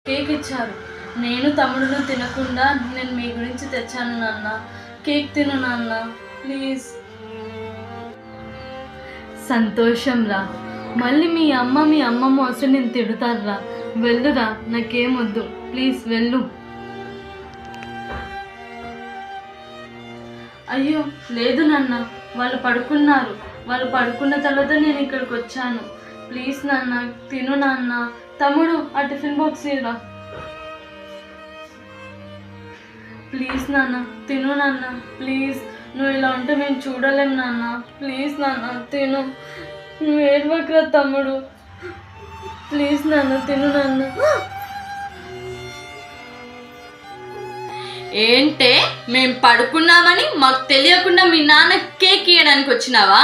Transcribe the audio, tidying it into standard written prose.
Cake ఇచ్చారు. నేను తమ్ముడును తినకుండా నేను మీ గురించి తెచ్చాను నాన్న. కేక్ తిను నాన్న ప్లీజ్. సంతోషం రా. మళ్ళీ మీ అమ్మమ్మ వస్తే నేను తిడతారా. వెళ్ళురా, నాకేమొద్దు ప్లీజ్ వెళ్ళు. అయ్యో లేదు నాన్న, వాళ్ళు పడుకున్నారు. వాళ్ళు పడుకున్న తర్వాత నేను ఇక్కడికి వచ్చాను. ప్లీజ్ నాన్న తిను నాన్న. తమ్ముడు ఆ టిఫిన్ బాక్స్ ఇరా. ప్లీజ్ నాన్న తిను నాన్న ప్లీజ్. నువ్వు ఇలా ఉంటే మేము చూడలేం నాన్న. ప్లీజ్ నాన్న తిను. నువ్వు ఏడవకురా తమ్ముడు. ప్లీజ్ నాన్న తిను నాన్న. ఏంటే మేము పడుకున్నామని మాకు తెలియకుండా మీ నాన్న కేక్ ఇవ్వడానికి వచ్చినావా?